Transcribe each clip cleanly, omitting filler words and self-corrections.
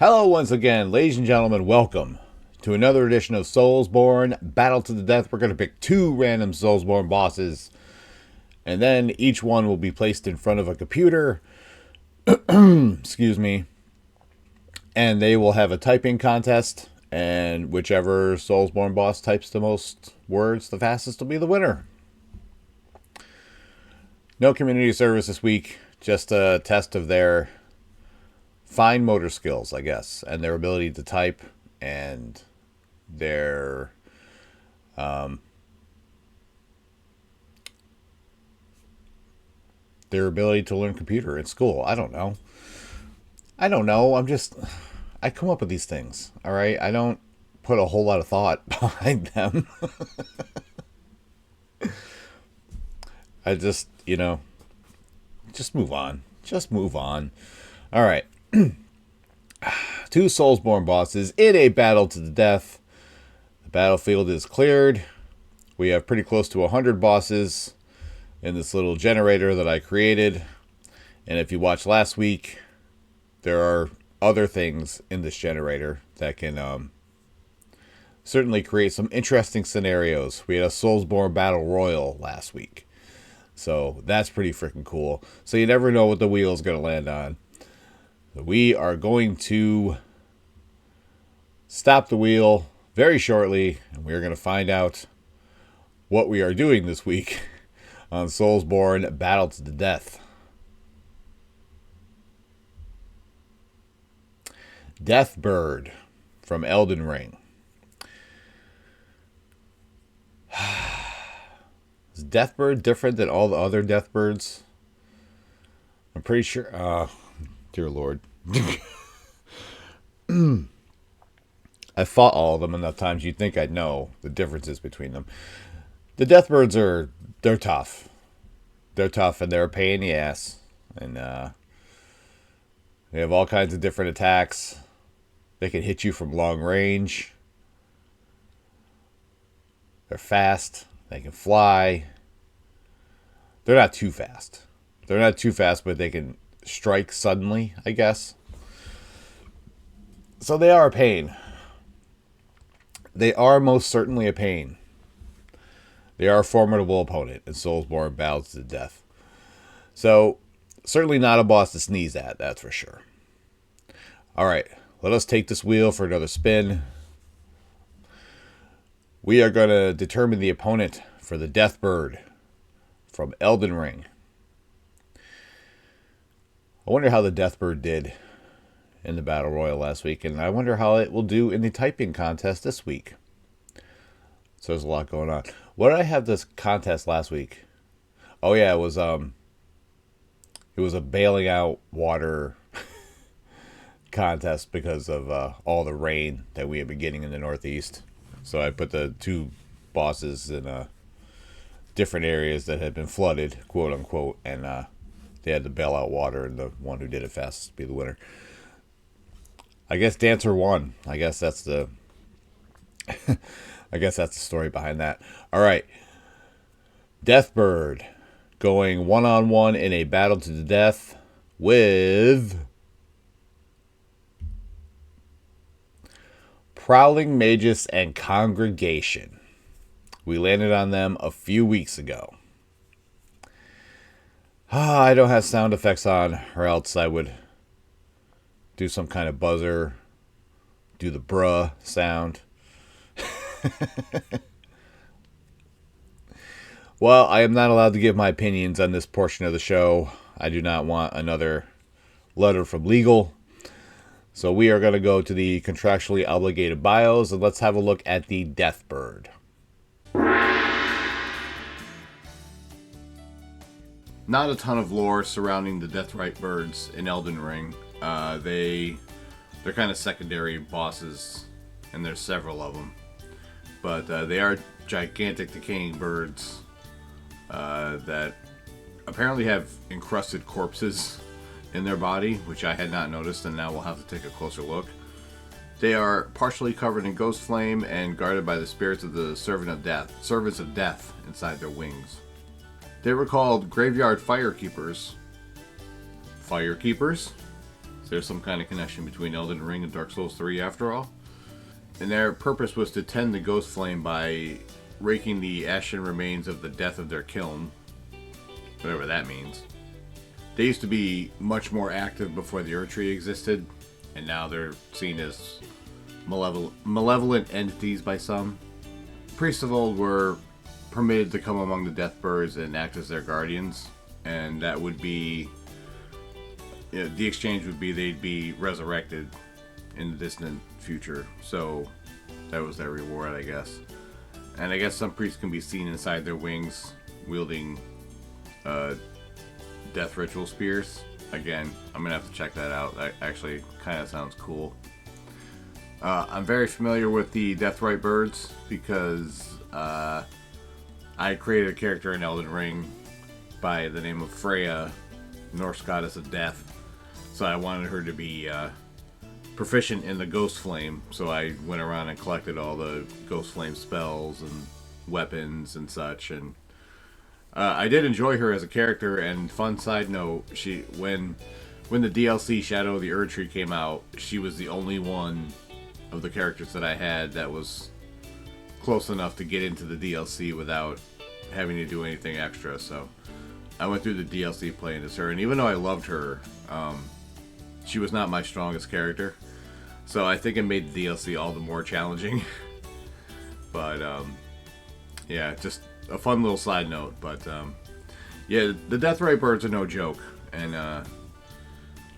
Hello once again, ladies and gentlemen, welcome to another edition of SoulsBorne Battle to the Death. We're going to pick two random SoulsBorne bosses, and then each one will be placed in front of a computer, excuse me, and they will have a typing contest, and whichever SoulsBorne boss types the most words the fastest will be the winner. No community service this week, just a test of their fine motor skills, I guess, and their ability to type and their ability to learn computer in school. I don't know. I come up with these things, all right? I don't put a whole lot of thought behind them. I just move on. Just move on. All right. Two SoulsBorne bosses in a battle to the death. The battlefield is cleared. We have pretty close to 100 bosses in this little generator that I created. And if you watched last week, there are other things in this generator that can certainly create some interesting scenarios. We had a SoulsBorne Battle Royal last week. So that's pretty freaking cool. So you never know what the wheel is going to land on. We are going to stop the wheel very shortly, and we are going to find out what we are doing this week on SoulsBorne Battle to the Death. Deathbird from Elden Ring. Is Deathbird different than all the other Deathbirds? I'm pretty sure... Dear Lord. I've fought all of them enough times you'd think I'd know the differences between them. The Deathbirds they're tough. They're tough and they're a pain in the ass. And they have all kinds of different attacks. They can hit you from long range. They're fast. They can fly. They're not too fast. They're not too fast, but they can strike suddenly, I guess. So they are a pain. They are most certainly a pain. They are a formidable opponent in SoulsBorne Battle to the Death. So, certainly not a boss to sneeze at, that's for sure. Alright, let us take this wheel for another spin. We are going to determine the opponent for the Deathbird from Elden Ring. I wonder how the Deathbird did in the Battle Royal last week, and I wonder how it will do in the typing contest this week. So there's a lot going on. What did I have this contest last week? Oh yeah, it was a bailing out water contest because of all the rain that we have been getting in the Northeast. So I put the two bosses in different areas that had been flooded, quote unquote, and they had to bail out water, and the one who did it fastest be the winner. I guess Dancer won. I guess that's the story behind that. All right. Deathbird going one-on-one in a battle to the death with Prowling Magus and Congregation. We landed on them a few weeks ago. I don't have sound effects on, or else I would do some kind of buzzer, do the bruh sound. Well, I am not allowed to give my opinions on this portion of the show. I do not want another letter from legal. So we are going to go to the contractually obligated bios, and let's have a look at the Deathbird. Not a ton of lore surrounding the Deathrite birds in Elden Ring. They're kind of secondary bosses, and there's several of them. But they are gigantic decaying birds that apparently have encrusted corpses in their body, which I had not noticed, and now we'll have to take a closer look. They are partially covered in ghost flame and guarded by the spirits of the servants of death inside their wings. They were called graveyard firekeepers. Firekeepers? So there's some kind of connection between Elden Ring and Dark Souls 3 after all. And their purpose was to tend the ghost flame by raking the ashen remains of the death of their kiln, whatever that means. They used to be much more active before the Erdtree existed, and now they're seen as malevolent entities by some. Priests of old were permitted to come among the Deathbirds and act as their guardians, and that would be, the exchange would be they'd be resurrected in the distant future. So that was their reward, I guess. And I guess some priests can be seen inside their wings wielding death ritual spears. Again, I'm gonna have to check that out. That actually kind of sounds cool. I'm very familiar with the Deathrite birds because I created a character in Elden Ring by the name of Freya, Norse goddess of death. So I wanted her to be proficient in the Ghost Flame, so I went around and collected all the Ghost Flame spells and weapons and such, and I did enjoy her as a character. And fun side note, when the DLC Shadow of the Erdtree came out, she was the only one of the characters that I had that was close enough to get into the DLC without having to do anything extra. So I went through the DLC playing as her, and even though I loved her, she was not my strongest character. So I think it made the DLC all the more challenging. But yeah, just a fun little side note. But yeah, the Deathrite birds are no joke, and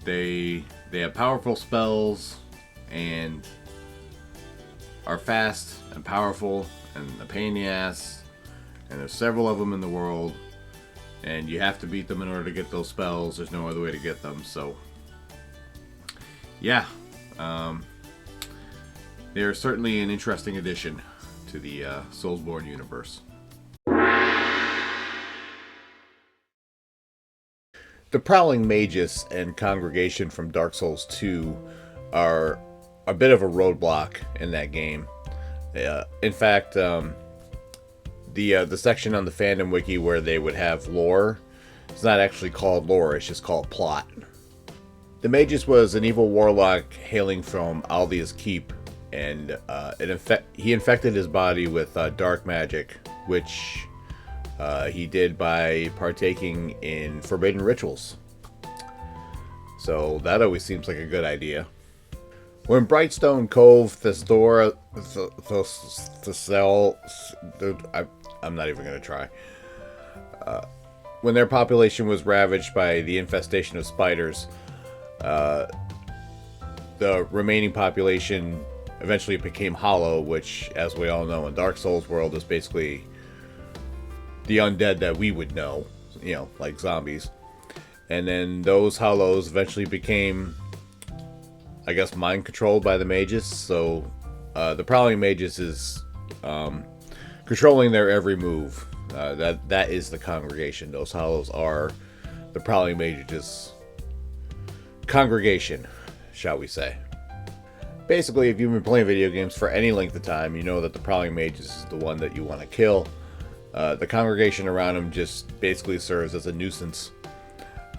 they have powerful spells and are fast and powerful and a pain in the ass. And there's several of them in the world, and you have to beat them in order to get those spells. There's no other way to get them. So yeah, they're certainly an interesting addition to the SoulsBorne universe. The Prowling Magus and Congregation from Dark Souls 2 are a bit of a roadblock in that game. In fact, the section on the fandom wiki where they would have lore, it's not actually called lore, it's just called plot. The Magus was an evil warlock hailing from Aldia's Keep, and he infected his body with dark magic, which he did by partaking in forbidden rituals. So that always seems like a good idea. When Brightstone Cove, I'm not even going to try. When their population was ravaged by the infestation of spiders, the remaining population eventually became hollow, which, as we all know, in Dark Souls world is basically the undead that we would know, like zombies. And then those hollows eventually became, I guess, mind controlled by the mages. So the Prowling Magus is controlling their every move. That is the congregation. Those hollows are the Prowling Magus' congregation, shall we say. Basically, if you've been playing video games for any length of time, you know that the Prowling Magus is the one that you want to kill. The congregation around him just basically serves as a nuisance.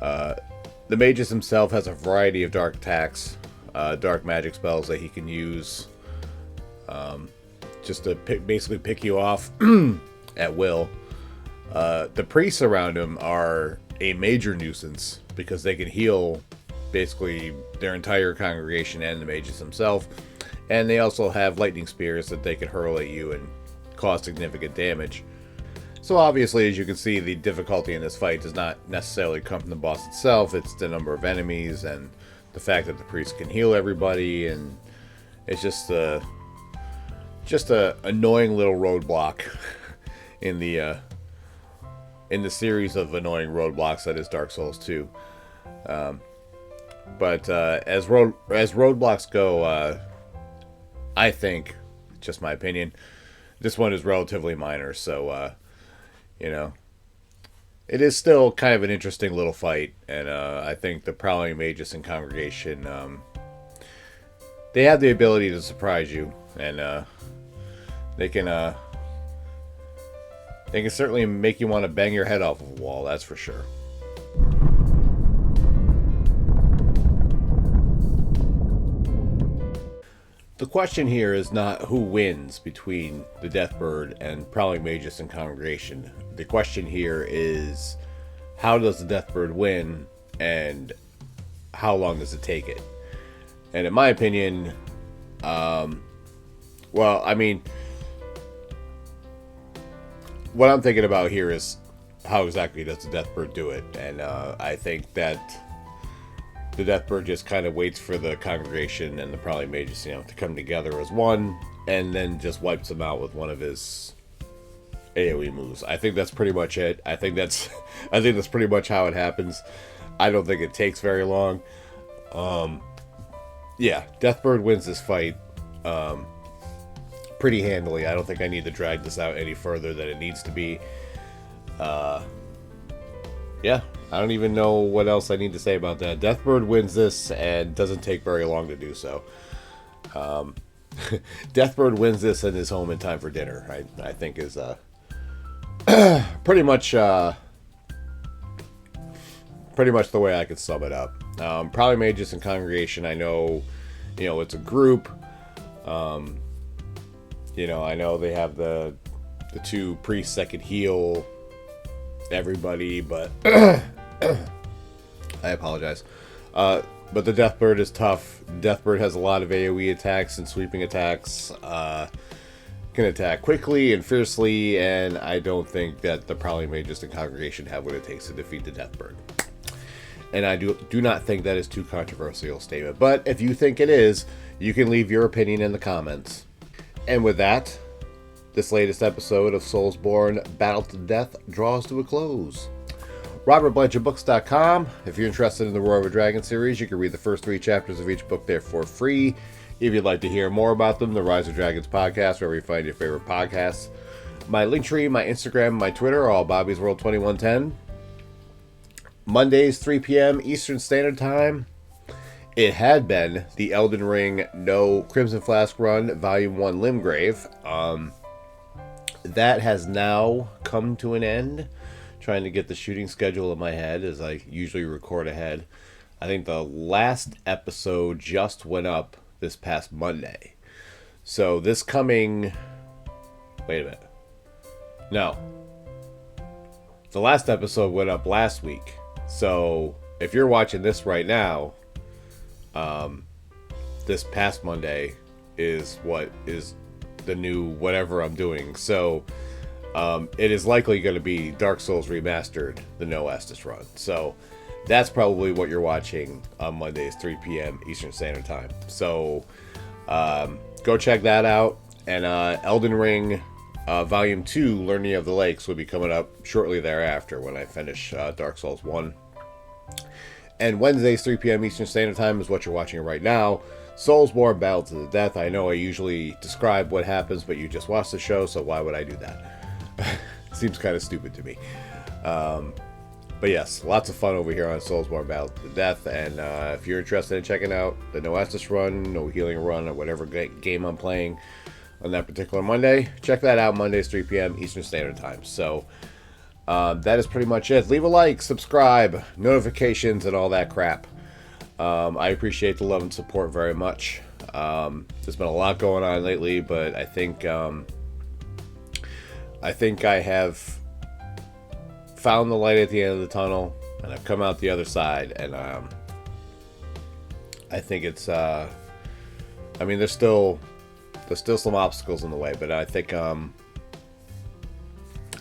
The Magus himself has a variety of dark attacks, dark magic spells that he can use just to basically pick you off at will. The priests around him are a major nuisance because they can heal basically their entire congregation and the Magus himself. And they also have lightning spears that they can hurl at you and cause significant damage. So obviously, as you can see, the difficulty in this fight does not necessarily come from the boss itself. It's the number of enemies and the fact that the priest can heal everybody, and it's just a annoying little roadblock in the series of annoying roadblocks that is Dark Souls 2. But as roadblocks go, I think, just my opinion, this one is relatively minor. So it is still kind of an interesting little fight, and I think the Prowling Magus and Congregation, they have the ability to surprise you, and they can certainly make you want to bang your head off of a wall, that's for sure. The question here is not who wins between the Deathbird and Prowling Magus and Congregation. The question here is, how does the Deathbird win, and how long does it take it? And in my opinion, well, I mean, what I'm thinking about here is how exactly does the Deathbird do it? And I think that the Deathbird just kind of waits for the Congregation and the Prowling Magus, to come together as one, and then just wipes them out with one of his AoE moves. I think that's pretty much it. I think that's pretty much how it happens. I don't think it takes very long. Yeah, Deathbird wins this fight pretty handily. I don't think I need to drag this out any further than it needs to be. Yeah, I don't even know what else I need to say about that. Deathbird wins this and doesn't take very long to do so. Deathbird wins this and is home in time for dinner. I think is pretty much the way I could sum it up. Prowling Magus and Congregation, I know, it's a group. I know they have the two priests that could heal everybody, but I apologize. But the Deathbird is tough. Deathbird has a lot of AoE attacks and sweeping attacks. Can attack quickly and fiercely, and I don't think that the Prowling Magus and Congregation have what it takes to defeat the Deathbird. And I do not think that is too controversial a statement. But if you think it is, you can leave your opinion in the comments. And with that, this latest episode of SoulsBorne Battle to Death draws to a close. RobertBlanchardBooks.com. If you're interested in the Roar of a Dragon series, you can read the first 3 chapters of each book there for free. If you'd like to hear more about them, the Rise of Dragons podcast, wherever you find your favorite podcasts. My Linktree, my Instagram, my Twitter are all Bobby's World 2110. Mondays, 3 p.m. Eastern Standard Time. It had been the Elden Ring No Crimson Flask Run Volume 1 Limgrave. That has now come to an end. Trying to get the shooting schedule in my head as I usually record ahead. I think the last episode just went up this past Monday. So this coming... Wait a minute. No. The last episode went up last week. So if you're watching this right now, this past Monday is what is the new whatever I'm doing. So it is likely going to be Dark Souls Remastered, the No Estus run. So that's probably what you're watching on Mondays, 3 p.m. Eastern Standard Time. So go check that out. And Elden Ring Volume 2, Learning of the Lakes, will be coming up shortly thereafter when I finish Dark Souls 1. And Wednesdays, 3 p.m. Eastern Standard Time is what you're watching right now. SoulsBorne Battle to the Death. I know I usually describe what happens, but you just watched the show, so why would I do that? Seems kind of stupid to me. But yes, lots of fun over here on SoulsBorne Battle to the Death. And if you're interested in checking out the No Estus run, No Healing run, or whatever game I'm playing on that particular Monday, check that out Mondays, 3 p.m. Eastern Standard Time. So that is pretty much it. Leave a like, subscribe, notifications, and all that crap. I appreciate the love and support very much. There's been a lot going on lately, but I think I have found the light at the end of the tunnel, and I've come out the other side. And I think it's I mean, there's still some obstacles in the way, but I think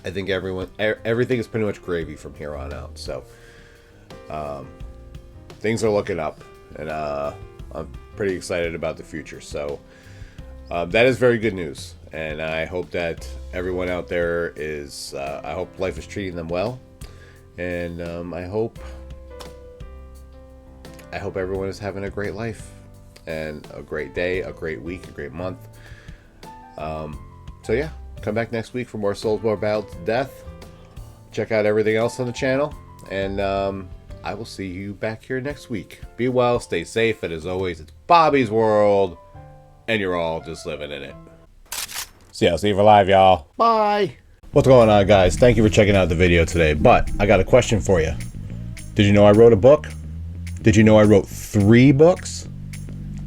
everything is pretty much gravy from here on out. So things are looking up, and I'm pretty excited about the future. So that is very good news, and I hope that everyone out there is I hope life is treating them well, and I hope everyone is having a great life and a great day, a great week, a great month. So yeah, come back next week for more SoulsBorne Battle to Death. Check out everything else on the channel, and I will see you back here next week. Be well, stay safe, and as always, it's Bobby's World, and you're all just living in it. See you for live, y'all. Bye. What's going on, guys? Thank you for checking out the video today, but I got a question for you. Did you know I wrote a book? Did you know I wrote 3 books?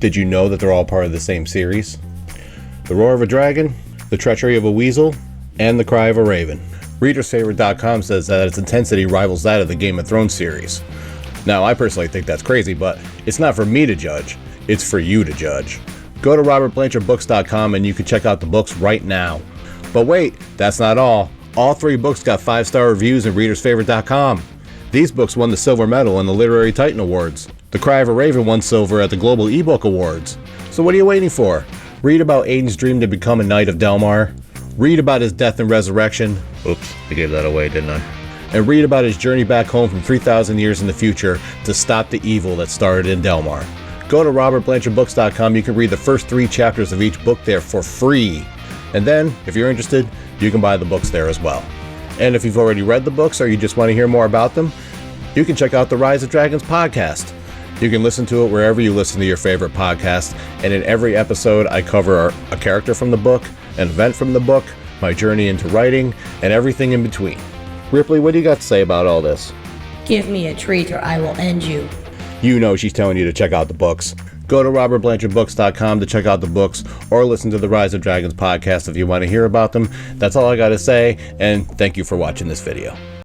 Did you know that they're all part of the same series? The Roar of a Dragon, The Treachery of a Weasel, and The Cry of a Raven. ReadersFavorite.com says that its intensity rivals that of the Game of Thrones series. Now, I personally think that's crazy, but it's not for me to judge, it's for you to judge. Go to robertblanchardbooks.com and you can check out the books right now. But wait, that's not all. All 3 books got 5-star reviews in ReadersFavorite.com. These books won the Silver Medal in the Literary Titan Awards. The Cry of a Raven won Silver at the Global eBook Awards. So what are you waiting for? Read about Aiden's dream to become a Knight of Delmar. Read about his death and resurrection. Oops, I gave that away, didn't I? And read about his journey back home from 3,000 years in the future to stop the evil that started in Delmar. Go to robertblanchardbooks.com. You can read the first 3 chapters of each book there for free. And then, if you're interested, you can buy the books there as well. And if you've already read the books or you just want to hear more about them, you can check out the Rise of Dragons podcast. You can listen to it wherever you listen to your favorite podcast. And in every episode, I cover a character from the book, an event from the book, my journey into writing, and everything in between. Ripley, what do you got to say about all this? Give me a treat or I will end you. You know she's telling you to check out the books. Go to robertblanchardbooks.com to check out the books or listen to the Rise of Dragons podcast if you want to hear about them. That's all I got to say, and thank you for watching this video.